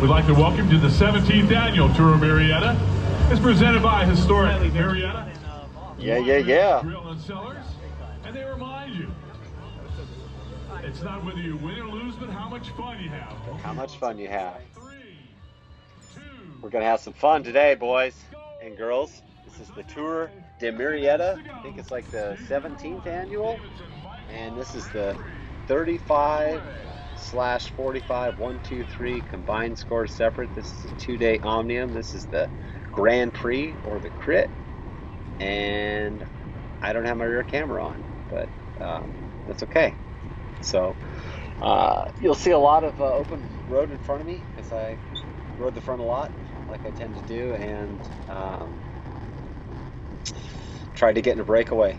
We'd like to welcome you to the 17th annual Tour of Murrieta. It's presented by Historic Murrieta. Yeah. Grill and Cellars. And they remind you, it's not whether you win or lose, but how much fun you have. How much fun you have. 3, 2, We're going to have some fun today, boys and girls. This is the Tour de Murrieta. I think it's like the 17th annual. And this is the 35/45 1, 2, 3 combined scores separate. This is a 2-day Omnium. This is the Grand Prix or the Crit. And I don't have my rear camera on, but that's okay. So you'll see a lot of open road in front of me because I rode the front a lot, like I tend to do, and tried to get in a breakaway.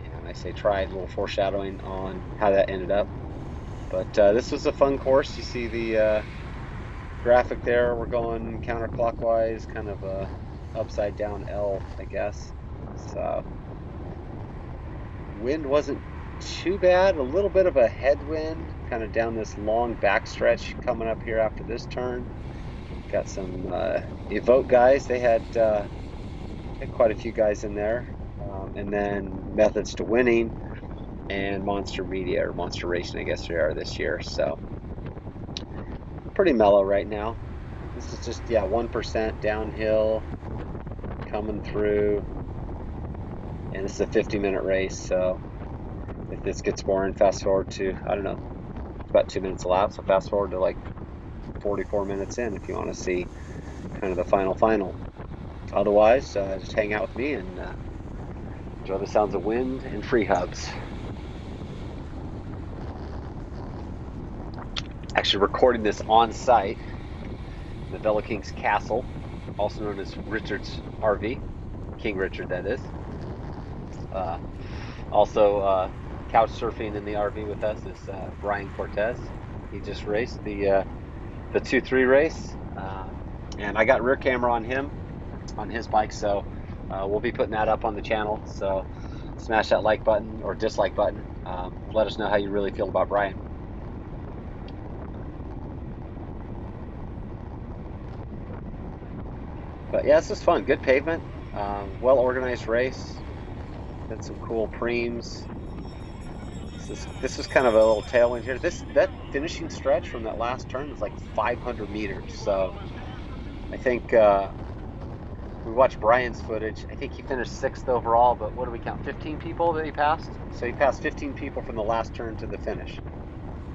And I say tried, a little foreshadowing on how that ended up. But this was a fun course. You see the graphic there. We're going counterclockwise, kind of a upside down L, I guess. So wind wasn't too bad. A little bit of a headwind kind of down this long backstretch coming up here after this turn. Got some Evoke guys. They had quite a few guys in there, and then Methods to Winning and Monster Media, or Monster Racing, I guess they are this year. So pretty mellow right now. This is just 1% downhill coming through, and this is a 50-minute race. So if this gets boring, fast forward to, I don't know, it's about 2 minutes a lap, so fast forward to like 44 minutes in if you want to see kind of the final. Otherwise, just hang out with me and enjoy the sounds of wind and free hubs. Actually recording this on site, the Vela King's Castle, also known as Richard's RV, King Richard that is. Also couch surfing in the RV with us is Brian Cortez. He just raced the 2-3 race, and I got rear camera on him, on his bike, so we'll be putting that up on the channel. So smash that like button or dislike button. Let us know how you really feel about Brian. But yeah, this is fun. Good pavement, well organized race. Had some cool preems. This is kind of a little tailwind here. That finishing stretch from that last turn was like 500 meters. So I think we watched Brian's footage. I think he finished 6th overall, but what do we count? 15 people that he passed? So he passed 15 people from the last turn to the finish.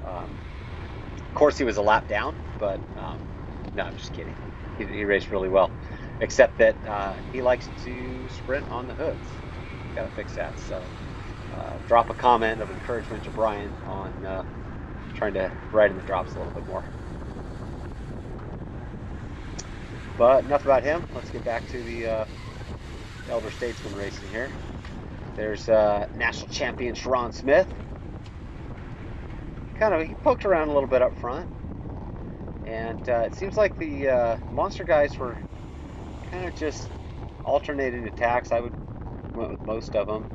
Of course, he was a lap down, but no, I'm just kidding. He raced really well, except that he likes to sprint on the hoods. Got to fix that. So drop a comment of encouragement to Brian on trying to ride in the drops a little bit more. But enough about him. Let's get back to the Elder Statesman racing here. There's national champion Sharon Smith. He poked around a little bit up front. And it seems like the Monster guys were kind of just alternating attacks. I went with most of them.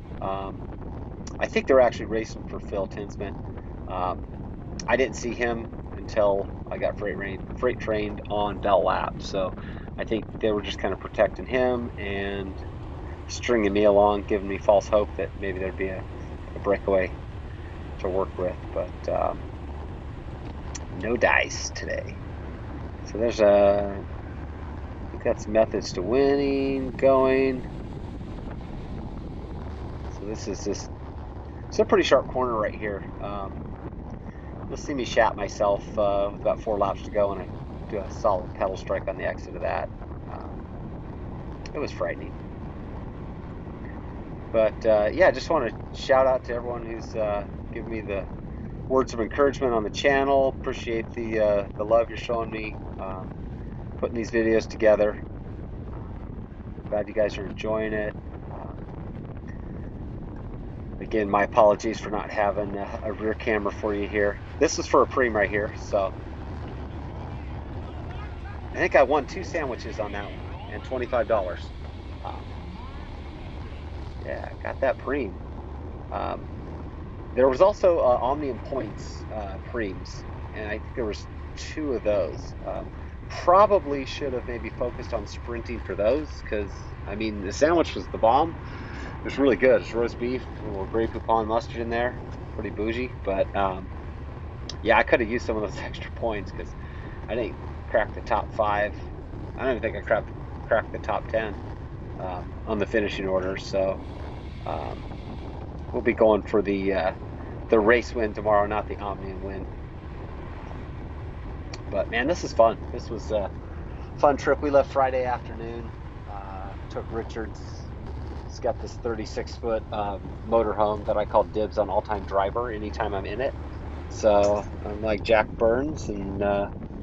I think they're actually racing for Phil Tinsman. I didn't see him until I got freight trained on Bell Lap. So I think they were just kind of protecting him and stringing me along, giving me false hope that maybe there'd be a breakaway to work with. But no dice today. So there's I think that's Methods to Winning going. So this is just, it's a pretty sharp corner right here. You'll see me shat myself with about 4 laps to go, and I do a solid pedal strike on the exit of that. It was frightening. But yeah, I just want to shout out to everyone who's given me the words of encouragement on the channel. Appreciate the love you're showing me putting these videos together. Glad you guys are enjoying it. Again, my apologies for not having a rear camera for you here. This is for a preem right here, so I think I won 2 sandwiches on that one and $25. Yeah, got that preem. There was also Omnium points preems, and I think there was 2 of those. Probably should have maybe focused on sprinting for those, because I mean the sandwich was the bomb. It was really good. It's roast beef, a little Grey Poupon mustard in there, pretty bougie. But yeah, I could have used some of those extra points because I didn't crack the top 5. I don't even think I cracked the top 10 on the finishing order. So we'll be going for the race win tomorrow, not the Omnium win. But man, this is fun. This was a fun trip. We left Friday afternoon. Took Richard's. It's got this 36-foot motorhome that I call dibs on all-time driver anytime I'm in it. So I'm like Jack Burns and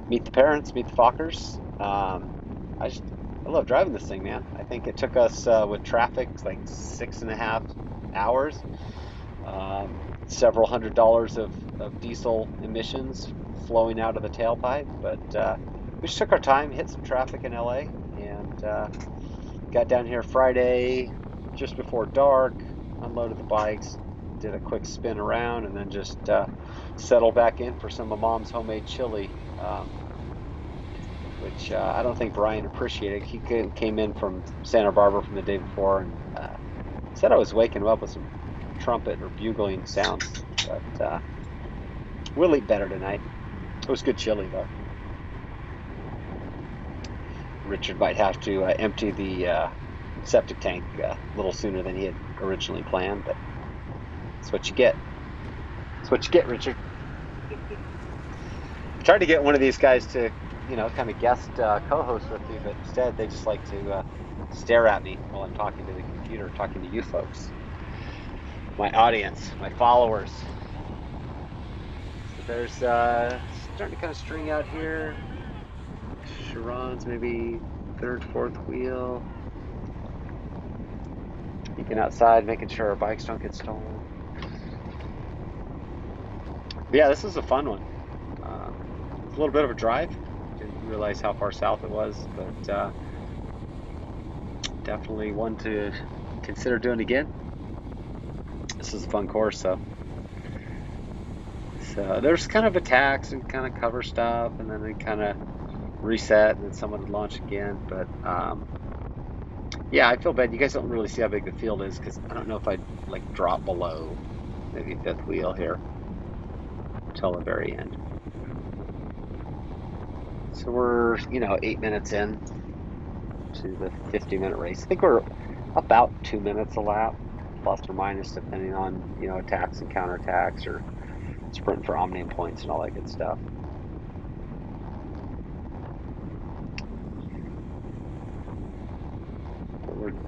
meet the parents, meet the Fockers. I love driving this thing, man. I think it took us with traffic like 6.5 hours. Several $100s of diesel emissions flowing out of the tailpipe, but we just took our time, hit some traffic in LA, and got down here Friday just before dark, unloaded the bikes, did a quick spin around, and then just settled back in for some of Mom's homemade chili, which I don't think Brian appreciated. He came in from Santa Barbara from the day before and said I was waking him up with some trumpet or bugling sounds, but we'll eat better tonight. It was good chili though. Richard might have to empty the septic tank a little sooner than he had originally planned, but that's what you get. That's what you get, Richard. I tried to get one of these guys to, kind of guest co-host with me, but instead they just like to stare at me while I'm talking to the computer, talking to you folks, my audience, my followers. So there's starting to kind of string out here. Sharon's maybe 3rd, 4th wheel. Peeking outside, making sure our bikes don't get stolen. But yeah, this is a fun one. It's a little bit of a drive. Didn't realize how far south it was, but definitely one to consider doing again. This is a fun course, so there's kind of attacks and kind of cover stuff, and then they kind of reset, and then someone would launch again. But yeah, I feel bad. You guys don't really see how big the field is because I don't know if I'd like drop below maybe 5th wheel here until the very end. So we're 8 minutes in to the 50-minute race. I think we're about 2 minutes a lap, plus or minus, depending on attacks and counterattacks or sprinting for Omnium points and all that good stuff.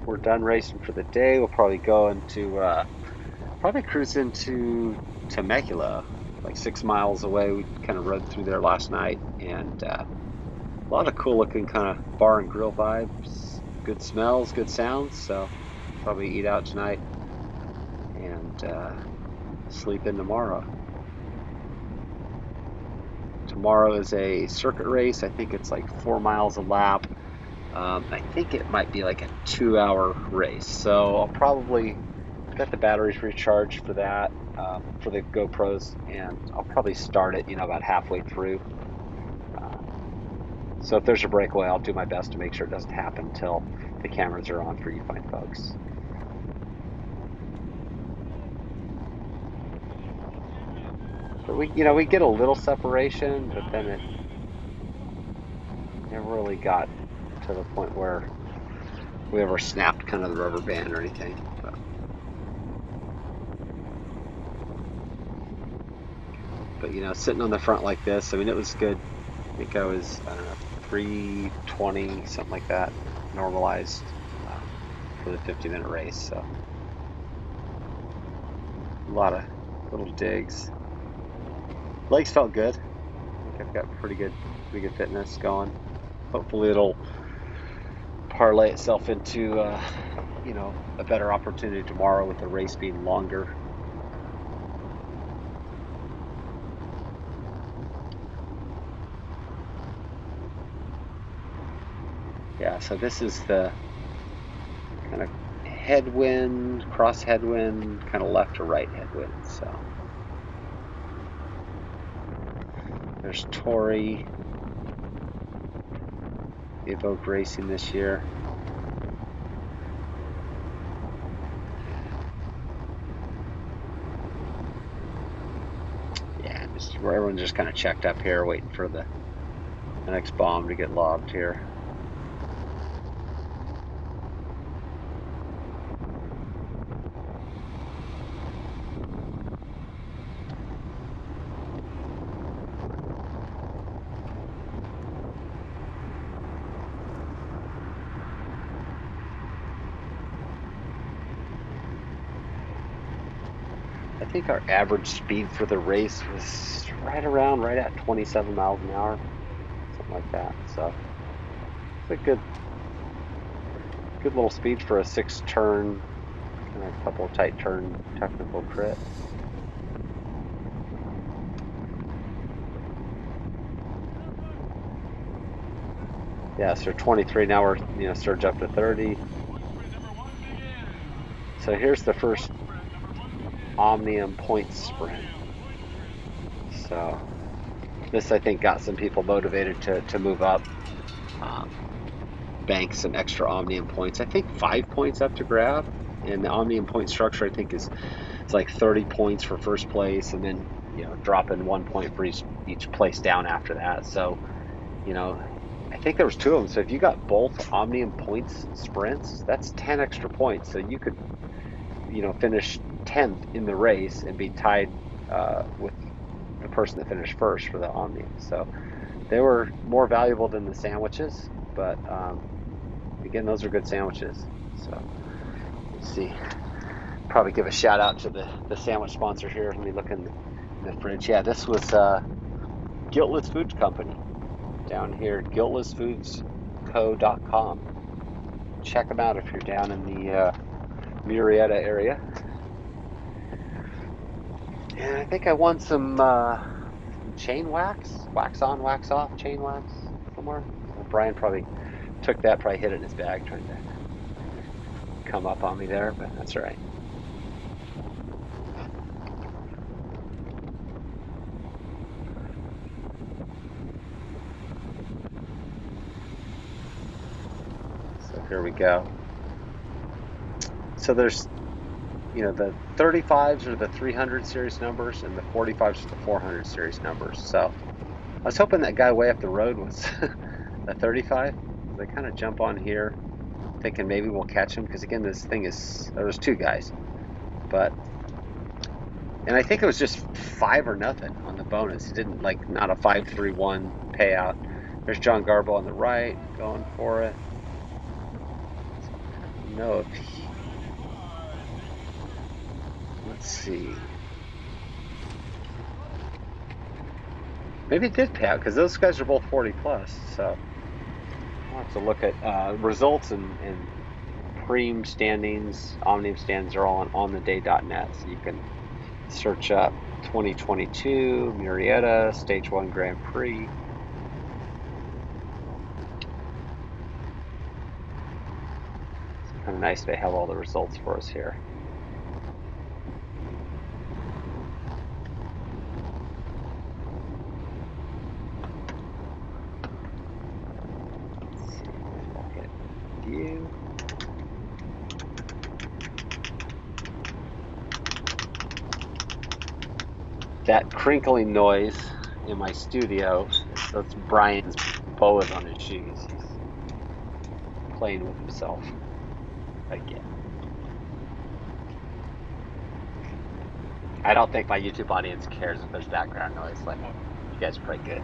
We're done racing for the day. We'll probably go into cruise into Temecula, like 6 miles away. We kind of rode through there last night, and a lot of cool looking kind of bar and grill vibes, good smells, good sounds. So probably eat out tonight and sleep in tomorrow. Tomorrow is a circuit race. I think it's like 4 miles a lap. I think it might be like a 2-hour race, so I'll probably get the batteries recharged for that, for the GoPros, and I'll probably start it, about halfway through. So if there's a breakaway, I'll do my best to make sure it doesn't happen until the cameras are on for you fine folks. But we get a little separation, but then it never really got to the point where we ever snapped kind of the rubber band or anything. But sitting on the front like this, I mean, it was good. I think I was, 320, something like that, normalized for the 50-minute race. So a lot of little digs. Legs felt good. I think I've got pretty good fitness going. Hopefully it'll parlay itself into a better opportunity tomorrow with the race being longer. Yeah, so this is the kind of headwind, cross headwind, kind of left to right headwind. So There's Tori. Evoke Racing this year. Yeah, everyone's just kind of checked up here, waiting for the next bomb to get lobbed here. I think our average speed for the race was right at 27 miles an hour, something like that. So it's a good little speed for a 6-turn, and a couple of tight turn technical crit. Yeah, so 23 now we're surge up to 30. So here's the first Omnium point sprint. So this, I think, got some people motivated to move up, bank some extra Omnium points. I think 5 points up to grab, and the Omnium point structure, I think, it's like 30 points for first place, and then dropping 1 point for each place down after that. So I think there was 2 of them. So if you got both Omnium points sprints, that's 10 extra points. So you could finish 10th in the race and be tied with the person that finished first for the Omnium. So they were more valuable than the sandwiches, but again, those are good sandwiches. So let's see. Probably give a shout out to the sandwich sponsor here. Let me look in the fridge. Yeah, this was Guiltless Foods Company down here, guiltlessfoodsco.com. Check them out if you're down in the Murrieta area. And I think I won some chain wax on, wax off, chain wax somewhere. Well, Brian probably took that, probably hid it in his bag, trying to come up on me there, but that's all right. So here we go. So there's the 35s are the 300 series numbers, and the 45s are the 400 series numbers. So I was hoping that guy way up the road was a 35. They kind of jump on here, thinking maybe we'll catch him, because again, this thing there was 2 guys, and I think it was just 5 or nothing on the bonus. It didn't, not a 5-3-1 payout. There's John Garbo on the right going for it. No, let's see. Maybe it did pay out, because those guys are both 40 plus. So I'll have to look at results and Prix standings, Omnium standings are all on ontheday.net. So you can search up 2022 Murrieta Stage 1 Grand Prix. It's kind of nice they have all the results for us here. That crinkling noise in my studio, that's Brian's boas on his shoes. He's playing with himself again. I don't think my YouTube audience cares if there's background noise. You guys are pretty good.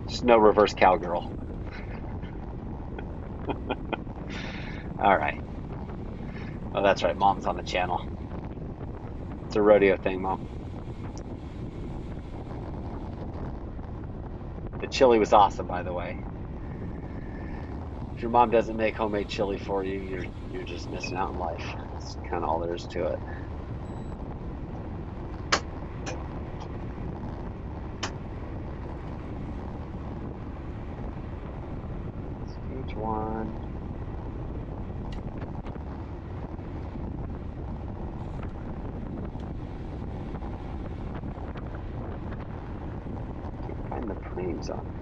Just no reverse cowgirl. All right. Oh, that's right. Mom's on the channel. It's a rodeo thing, Mom. The chili was awesome, by the way. If your mom doesn't make homemade chili for you, you're just missing out on life. That's kind of all there is to it. Stage 1. find the frames on here.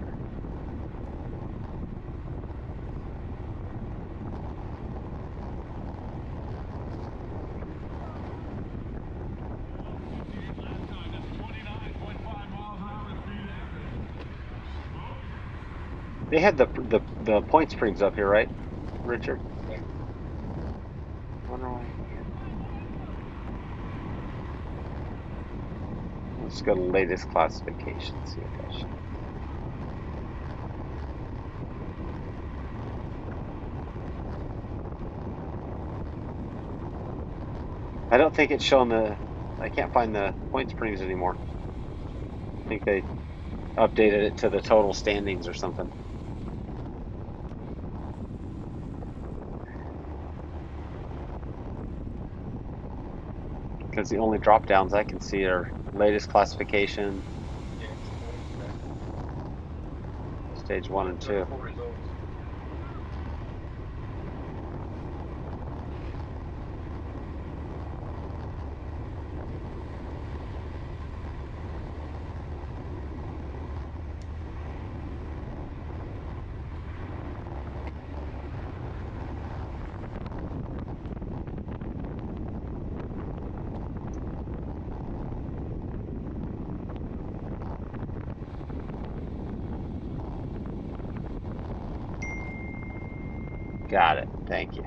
They had the point springs up here, right, Richard? Yeah. Wonder why. Let's go to latest classification. See if that shows. I don't think it's showing the. I can't find the point springs anymore. I think they updated it to the total standings or something. Because the only drop downs I can see are latest classification, Yeah, stage 1 and 2. full results. Got it. Thank you.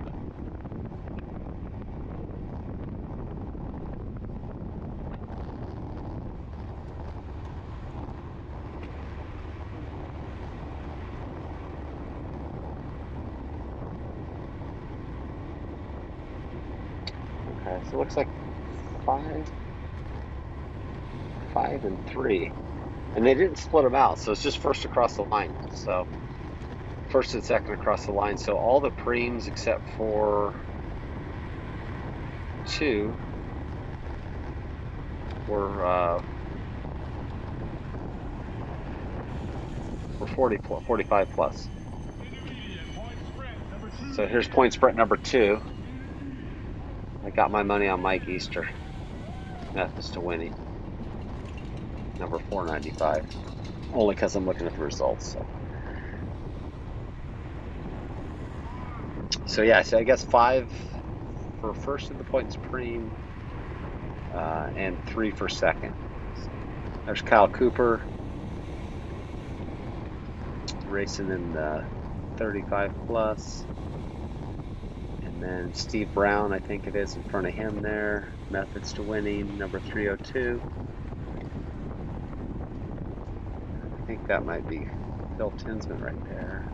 Okay, so it looks like 5 and 3. And they didn't split them out, so it's just first across the line. So first and second across the line. So all the preems except for 2 were 45 plus. So here's point sprint number 2. I got my money on Mike Easter. Methods to winning. Number 495. Only because I'm looking at the results. So yeah, so I guess 5 for first in the points preem, and 3 for second. There's Kyle Cooper racing in the 35 plus. And then Steve Brown, I think it is, in front of him there. Methods to winning, number 302. I think that might be Phil Tinsman right there.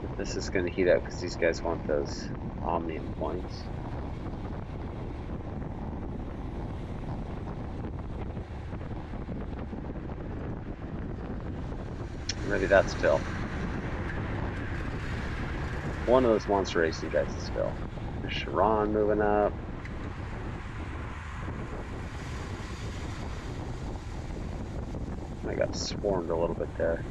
But this is going to heat up because these guys want those Omnium points. Maybe that's Phil. One of those monster racing guys is Phil. There's Sharon moving up. I got swarmed a little bit there.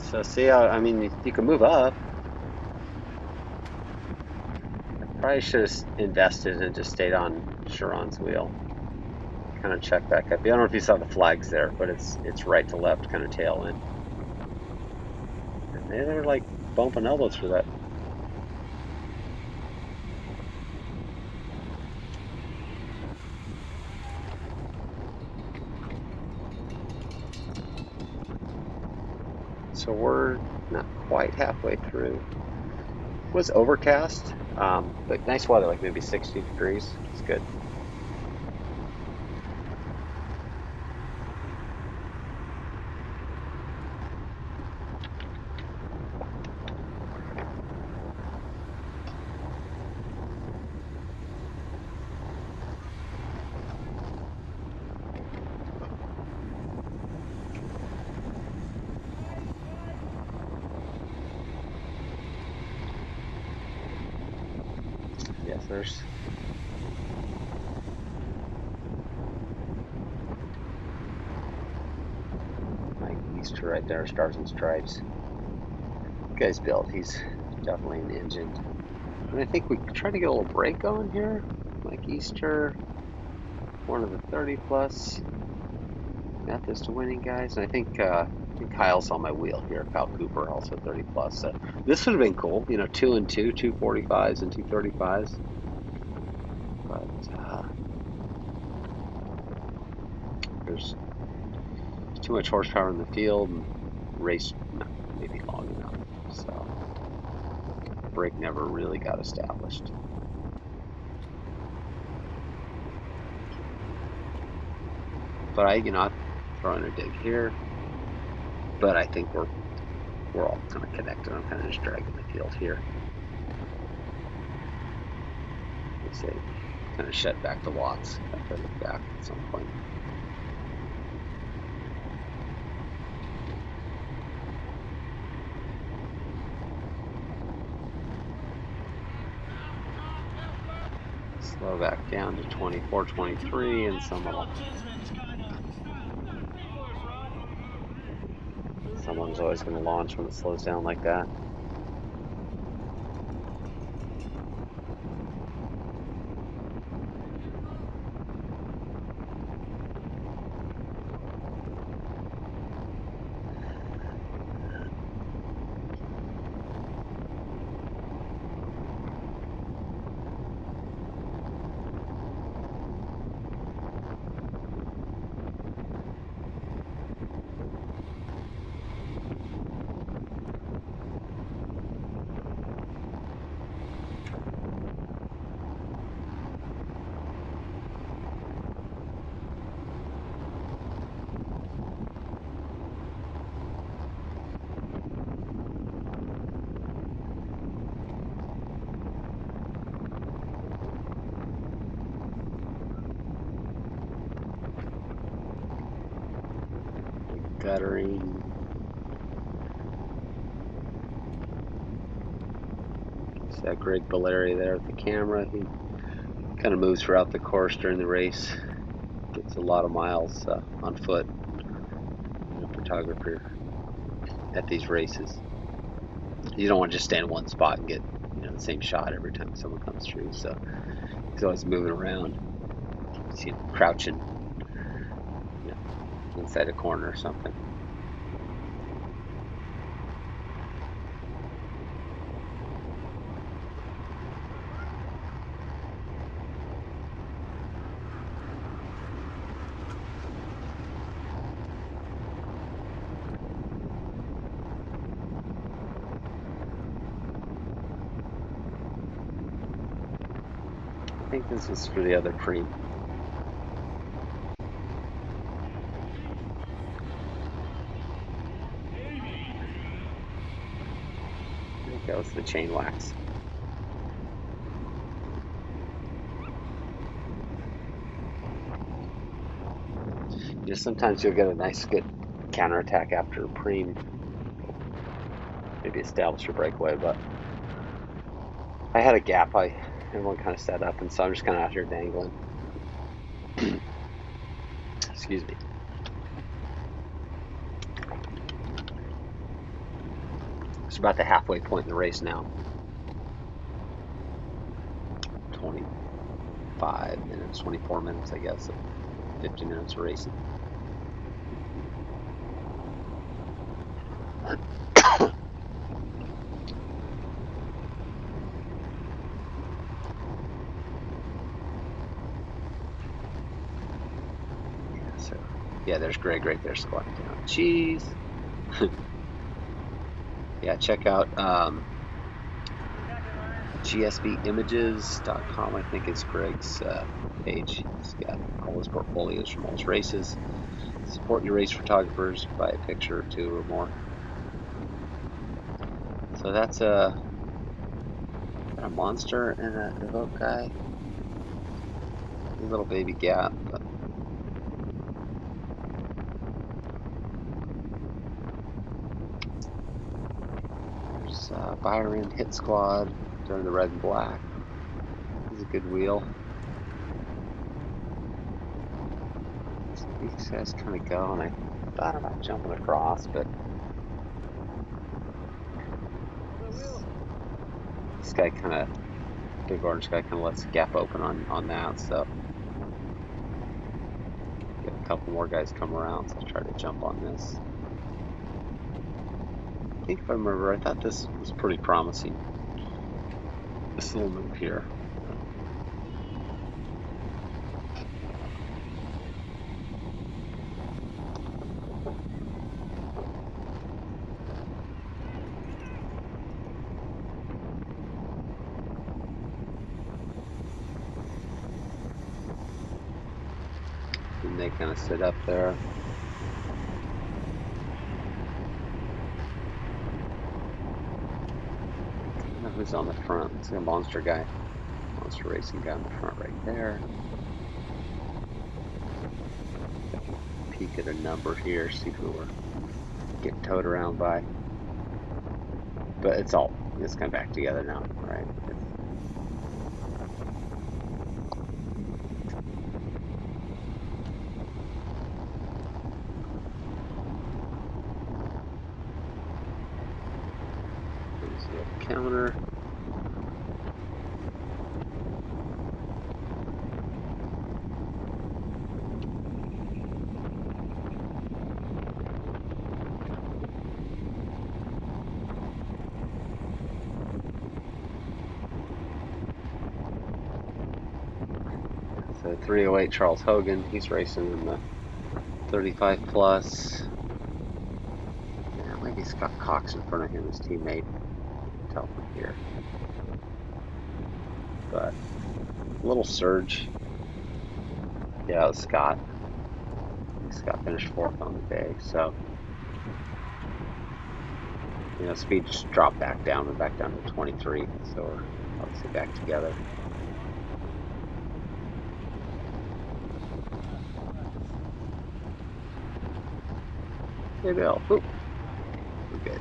So see how, I mean, you can move up. I probably should have invested and just stayed on Sharon's wheel. Kind of check back up. I don't know if you saw the flags there, but it's right to left, kind of tail in. And they were like bumping elbows for that. So we're not quite halfway through. It was overcast, but nice weather, like maybe 60 degrees. It's good. there's Mike Easter right there, Stars and Stripes. Guy's built. He's definitely an engine. And I think we try to get a little break going here. Mike Easter, one of the 30 plus. Got this to winning guys. And I think Kyle's on my wheel here. Kyle Cooper, also 30 plus. So this would have been cool. You know, 2 and 2, 245s and 235s. But there's too much horsepower in the field and race not maybe long enough. So break never really got established. But I'm throwing a dig here. But I think we're all kind of connected. I'm kind of just dragging the field here. Let's say, kind of shed back to Watts after I look back at some point. Slow back down to 24, 23, and someone's always going to launch when it slows down like that. Guttering. See that Greg Valeri there with the camera. He kind of moves throughout the course during the race. Gets a lot of miles on foot. Photographer at these races. You don't want to just stand in one spot and get the same shot every time someone comes through. So he's always moving around. You see him crouching inside a corner or something. I think this is for the other Prix. There goes the chain wax. Just sometimes you'll get a nice good counterattack after a Prix. Maybe establish a breakaway, but I had a gap. Everyone kind of set up, and so I'm just kind of out here dangling. Excuse me. It's about the halfway point in the race now. 25 minutes, 24 minutes, I guess. 50 minutes of racing. Yeah, there's Greg right there squatting down. Cheese. Yeah, check out gsbimages.com. I think it's Greg's page. He's got all his portfolios from all his races. Support your race photographers. Buy a picture or two or more. So that's a monster and a Evoke guy. A little baby gap, but Byron Hit Squad during the red and black. a good wheel. These guys kind of go, and I thought about jumping across, but this guy kind of, big orange guy, kind of lets the gap open on that, so get a couple more guys come around, so I'll try to jump on this. I think if I remember, I thought this was pretty promising, this little move here. And they kind of sit up there. I don't know who's on the front. It's a monster guy. Monster racing guy on the front right there. Peek at a number here, see who we're getting towed around by. But it's kind of back together now, right? Counter. So 308 Charles Hogan, he's racing in the 35 plus. Yeah, maybe Scott Cox in front of him, his teammate. Tell from here, but a little surge. Yeah, it was Scott. Scott finished 4th on the day, so you know, speed just dropped back down. We're back down to 23, so we're obviously back together. Hey Bill, oop, we're good.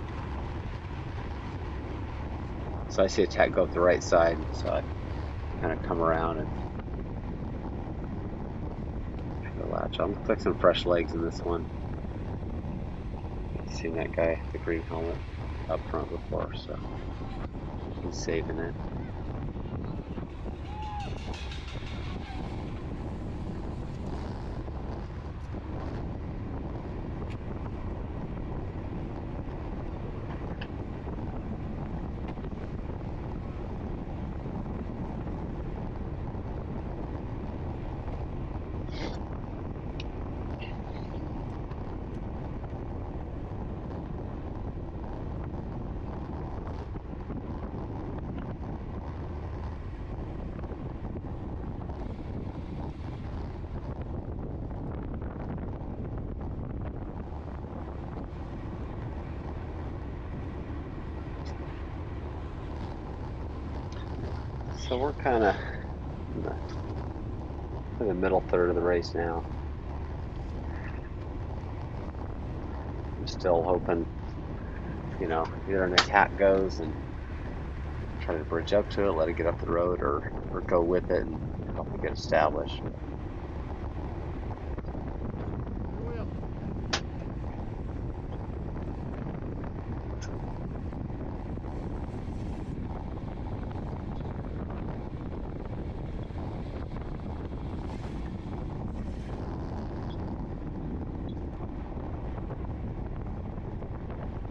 So I see a tag go up the right side, so I kind of come around and try to latch on. Looks like some fresh legs in this one. I've seen that guy, the green helmet, up front before, so he's saving it. So we're kind of in the middle third of the race now. I'm still hoping, you know, either an attack goes and try to bridge up to it, let it get up the road, or go with it and help it get established.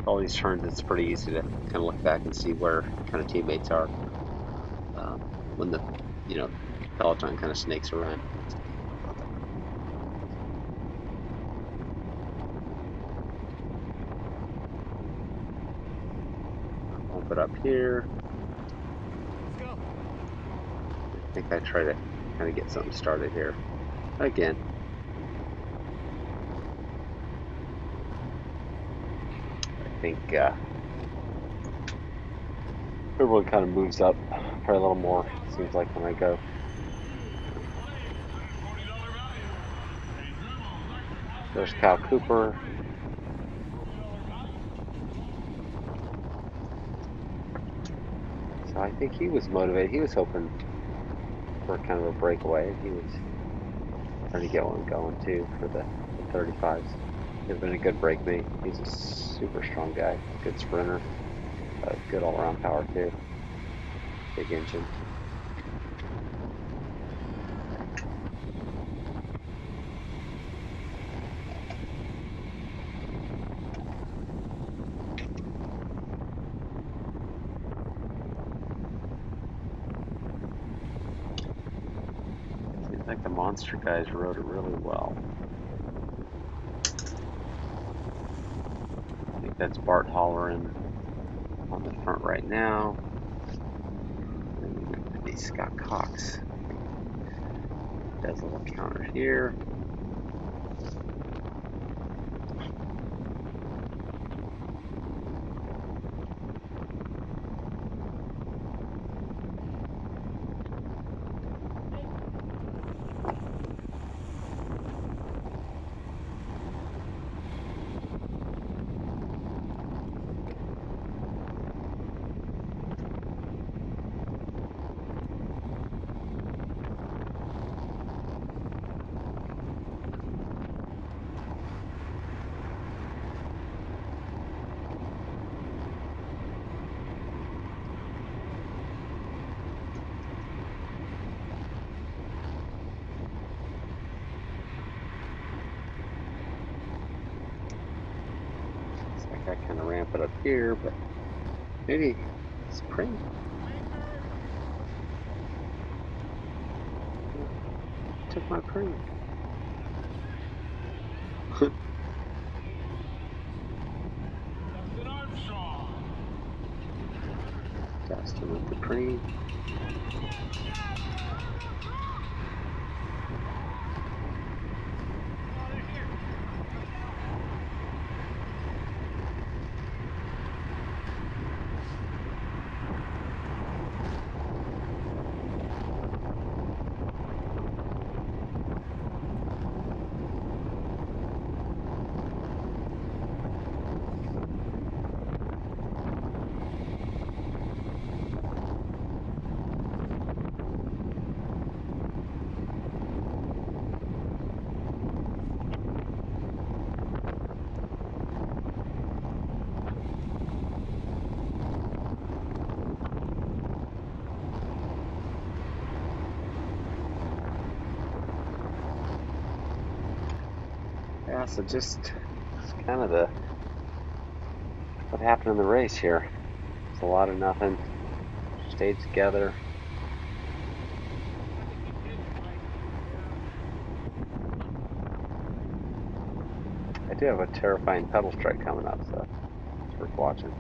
All these turns, it's pretty easy to kind of look back and see where kind of teammates are when the, you know, peloton kind of snakes around. I'll put up here. Let's go. I think I try to kind of get something started here again. I think everyone kind of moves up probably a little more, seems like, when I go. There's Kyle Cooper. So I think he was motivated. He was hoping for kind of a breakaway. He was trying to get one going too for the 35s. He's been a good break mate. He's a super strong guy, good sprinter, good all-around power too. Big engine. Seems like the monster guys rode it really well. I think that's Bart Holleran on the front right now. And then that could be Scott Cox. Does a little counter here. I kind of ramp it up here, but maybe spring. Took my Prix. Dustin with the Prix. Yeah, so just kind of what happened in the race here. It's a lot of nothing. Stayed together. I do have a terrifying pedal strike coming up, so it's worth watching.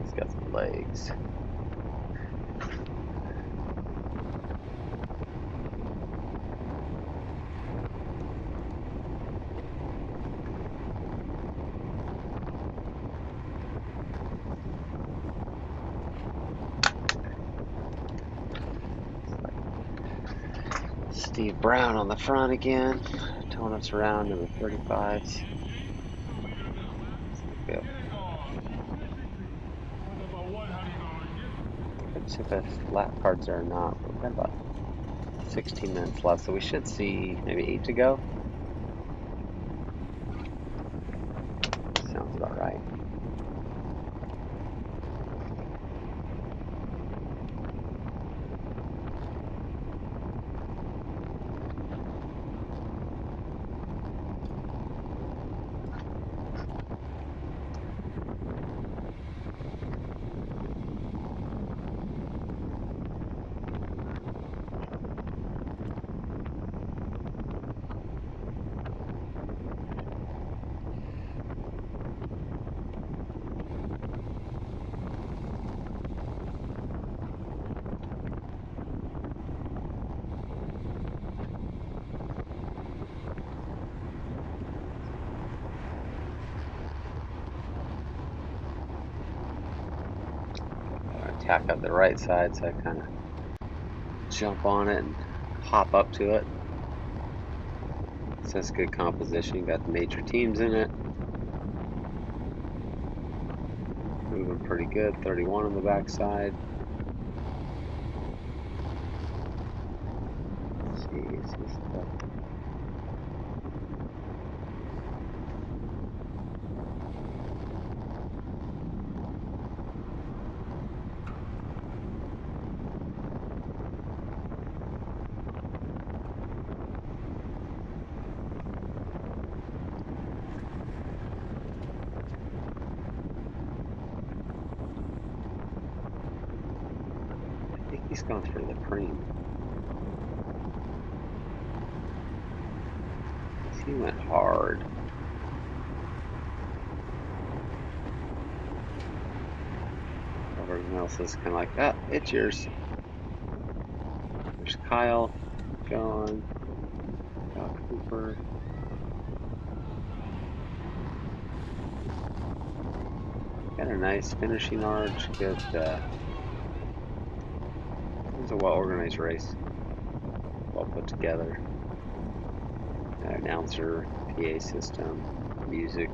It's got some legs. Steve Brown on the front again, towing us around in the 35s. Yep. Let's see if the lap cards are or not. We've got about 16 minutes left, so we should see maybe 8 to go. Sounds about right. pack up the right side, so I kind of jump on it and hop up to it. So that's good composition. Got the major teams in it. Moving pretty good. 31 on the backside. Let's see, is this the... I think he's going through the Prix. He went hard. Everyone else is kind of like, ah, it's yours. There's Kyle, John, Kyle Cooper. Got a nice finishing arch. Good. It was a well-organized race. Well put together. Announcer, PA system, music,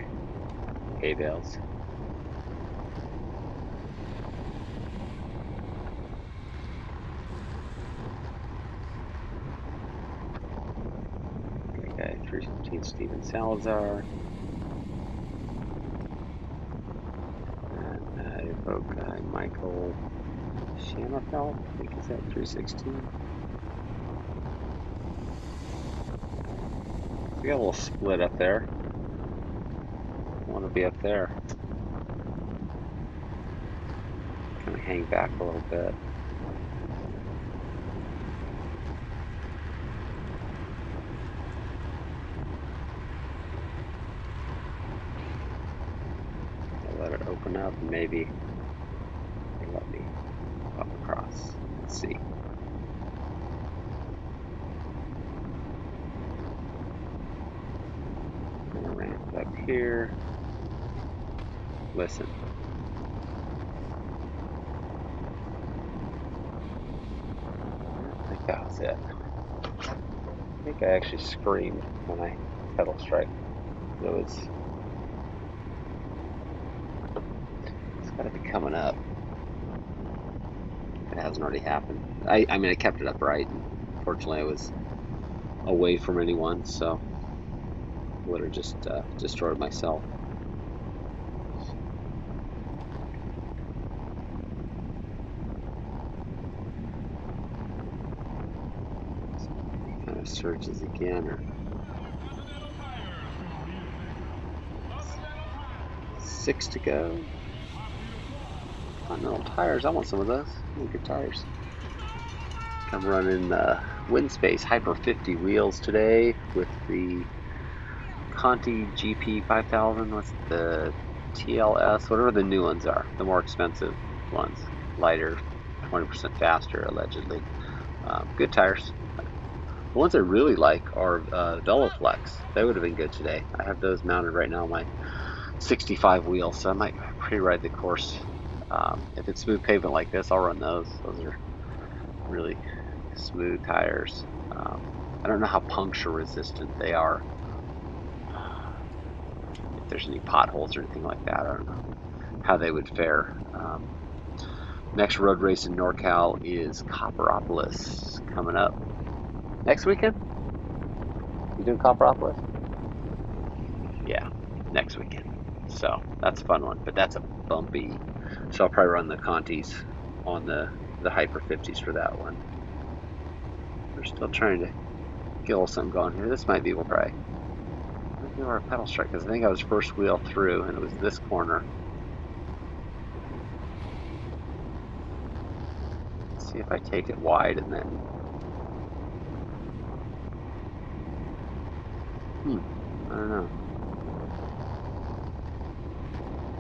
hay bales. Okay, 315 Steven Salazar. And Evoke guy Michael Shamafeld, I think is at 316. We got a little split up there. I want to be up there. Kind of hang back a little bit. I'll let it open up and maybe they let me up across. Let's see. Ramp up here. Listen. I think that was it. I think I actually screamed when I pedal strike. It's got to be coming up. It hasn't already happened. I mean, I kept it upright. And fortunately, I was away from anyone, so I would have just destroyed myself. Kind of surges again, or 6 to go. Continental tires. I want some of those. Good tires. I'm running Wind Space Hyper 50 wheels today with the Conti GP 5000. What's the TLS? Whatever the new ones are, the more expensive ones, lighter, 20% faster, allegedly. Good tires. The ones I really like are Veloflex. They would have been good today. I have those mounted right now on my 65 wheel, so I might pre-ride the course. If it's smooth pavement like this, I'll run those. Those are really smooth tires. I don't know how puncture resistant they are. If there's any potholes or anything like that, I don't know how they would fare. Next road race in NorCal is Copperopolis coming up next weekend. You doing Copperopolis? Yeah, next weekend. So that's a fun one, but that's a bumpy. So I'll probably run the Contis on the Hyper 50s for that one. We're still trying to get a little something going here. This might be where I do our pedal strike, because I think I was first wheel through and it was this corner. Let's see if I take it wide and then I don't know.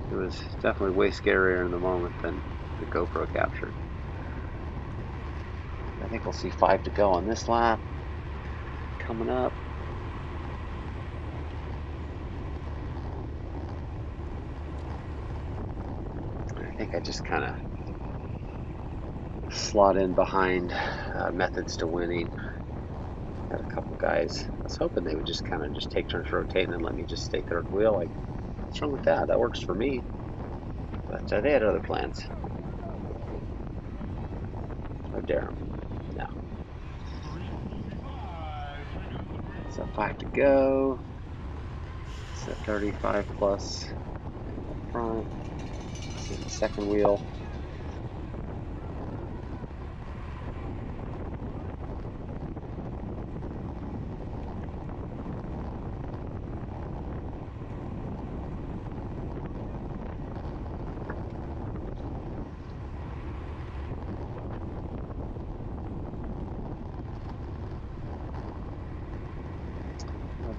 It was definitely way scarier in the moment than the GoPro captured. I think we'll see 5 to go on this lap. Coming up. I think I just kind of slot in behind methods to winning. Got a couple guys. I was hoping they would just kind of just take turns rotating and let me just stay third wheel. Like, what's wrong with that? That works for me. But they had other plans. How dare them? No. So 5 to go. It's at 35 plus up front. See the second wheel.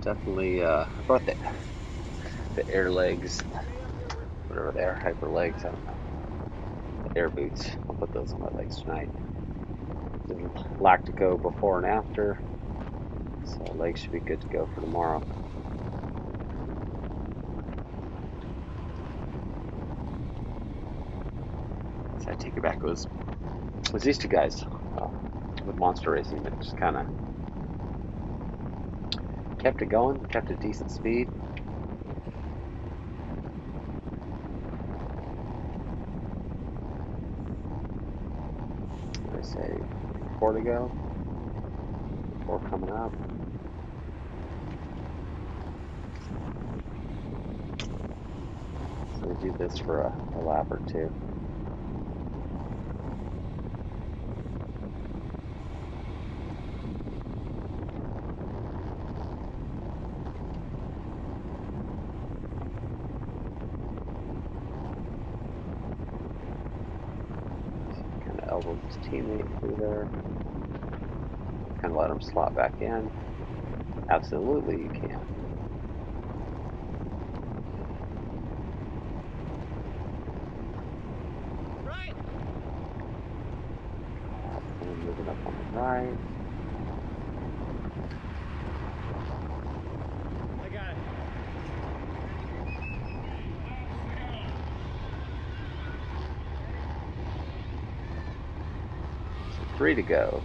Definitely brought the air legs, whatever they are, hyper legs, I don't know. The air boots. I'll put those on my legs tonight. Little Lactico before and after. So legs should be good to go for tomorrow. So I take it back. It was these two guys with Monster Racing that just kind of kept it going, kept a decent speed. I say 4 to go, 4 coming up. So we do this for a lap or two. Elbowed his teammate through there. Kind of let him slot back in. Absolutely, you can. Right. Moving up on the right. I got it. 3 to go.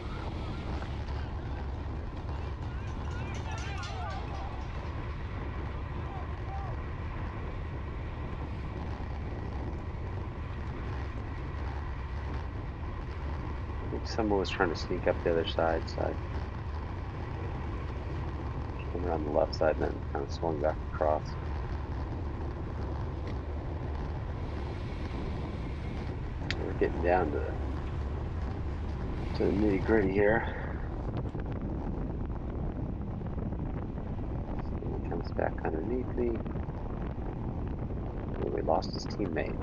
I think someone was trying to sneak up the other side, so I came around the left side and then kind of swung back across. We're getting down to the nitty gritty here. So he comes back underneath me. Oh, we lost his teammate.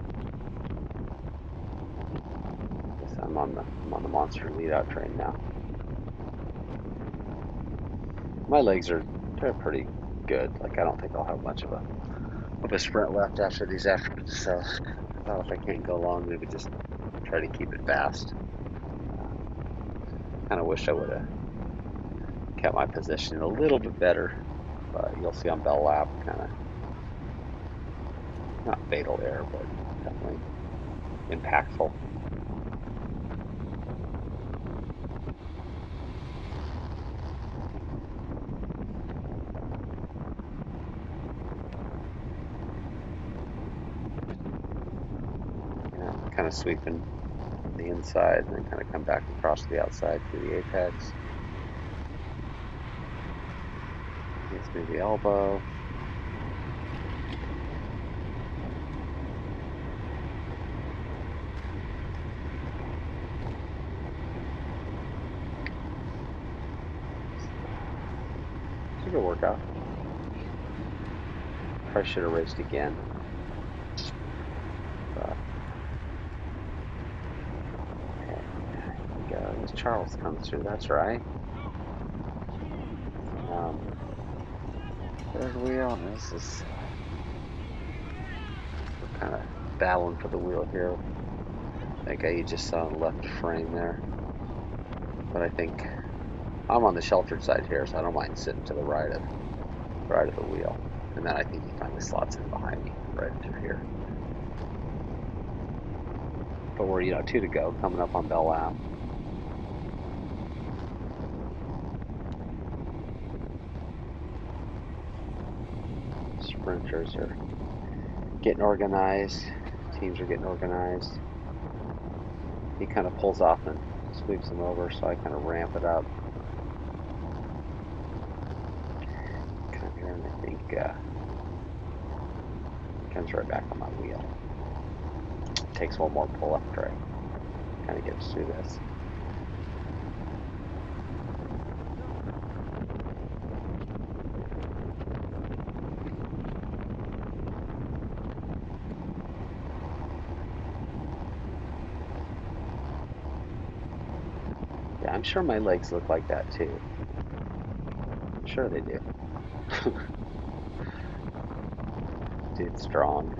Guess I'm on the monster lead out train now. My legs are pretty good. Like, I don't think I'll have much of a sprint left after these efforts. So I thought if I can't go long, maybe just try to keep it fast. Kind of wish I would have kept my position a little bit better, but you'll see on Bell Lap, kind of not fatal error, but definitely impactful. Yeah, kind of sweeping on the inside and then kind of come back across the outside through the apex. Gets me the elbow. It's a good workout. Probably should have raced again. But okay, there we go. There's Charles comes through. That's right. Third wheel, and this is we're kind of battling for the wheel here. That guy you just saw on the left frame there. But I think I'm on the sheltered side here, so I don't mind sitting to the right of the wheel. And then I think he finally slots in behind me right through here. but we're, you know, 2 to go, coming up on bell lap. Sprinters are getting organized. Teams are getting organized. He kind of pulls off and sweeps them over, so I kind of ramp it up. Come here, and I think comes right back on my wheel. Takes one more pull after I kind of gets through this. Yeah, I'm sure my legs look like that too. I'm sure they do. Dude's strong.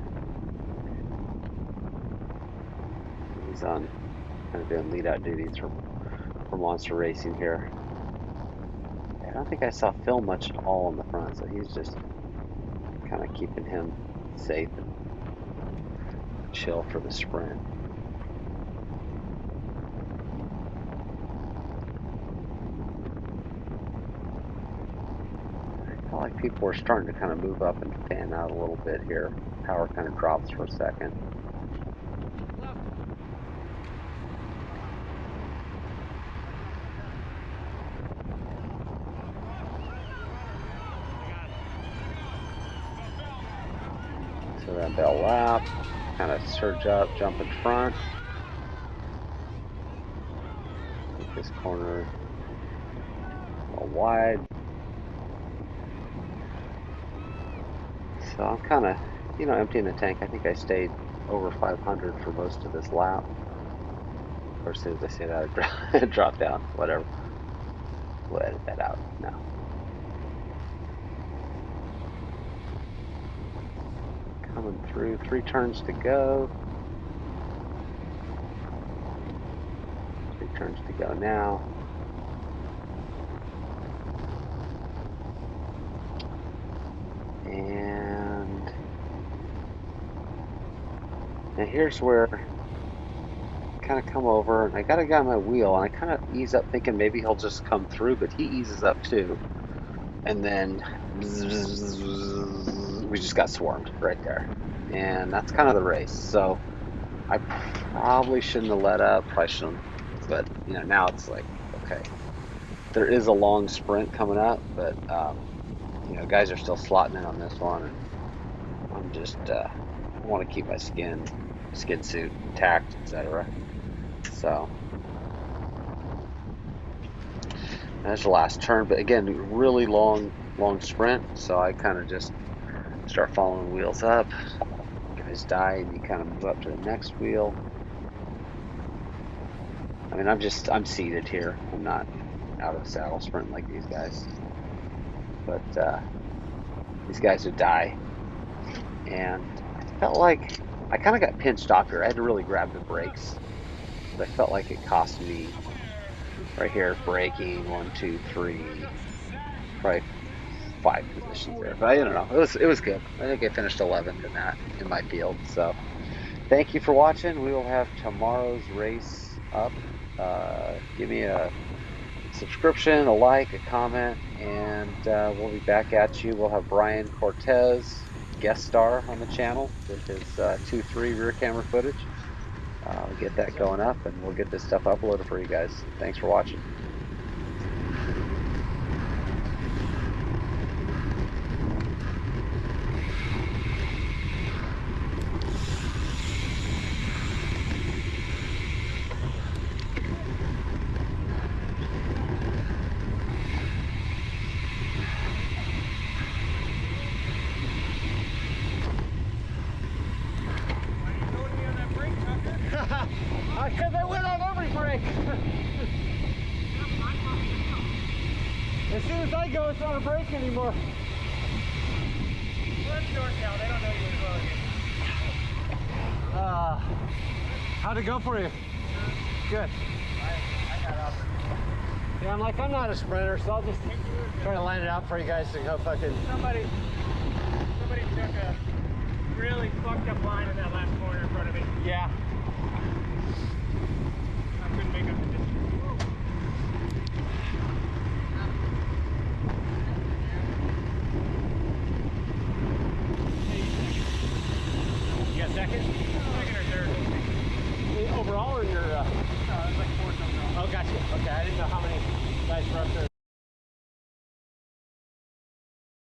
He's on kind of doing lead out duties for Monster Racing here. I don't think I saw Phil much at all in the front, so he's just kind of keeping him safe and chill for the sprint. I felt like people were starting to kind of move up and fan out a little bit here. Power kind of drops for a second. So then bell lap, kind of surge up, jump in front. Make this corner a little wide. So I'm kind of, you know, emptying the tank. I think I stayed over 500 for most of this lap. Of course, as soon as I say that, I drop down. Whatever. We'll edit that out now. Coming through, 3 turns to go. 3 turns to go now. And now here's where I kind of come over, and I got a guy on my wheel, and I kind of ease up thinking maybe he'll just come through, but he eases up too. And then we just got swarmed right there. And that's kind of the race. So I probably shouldn't have let up, probably shouldn't, but you know, now it's like, okay, there is a long sprint coming up, but you know, guys are still slotting in on this one, and I'm just I want to keep my skin suit intact, etc. So that's the last turn, but again, really long sprint, so I kind of just start following wheels up. Guys die, and you kind of move up to the next wheel. I mean, I'm seated here. I'm not out of the saddle sprinting like these guys. But these guys would die. And I felt like I kind of got pinched off here. I had to really grab the brakes. But I felt like it cost me right here, braking, 1, 2, 3, probably 5 positions there. But I don't know. It was good. I think I finished 11th in that in my field. So thank you for watching. We will have tomorrow's race up. Give me a subscription, a like, a comment, and we'll be back at you. We'll have Brian Cortez guest star on the channel with his 2.3 rear camera footage. We'll get that going up, and we'll get this stuff uploaded for you guys. Thanks for watching. Because I went on every break. As soon as I go, it's not a break anymore. Well, that's yours now. They don't know you as well again. How'd it go for you? Good. I got up. Yeah, I'm not a sprinter, so I'll just try to line it out for you guys to go fucking. Somebody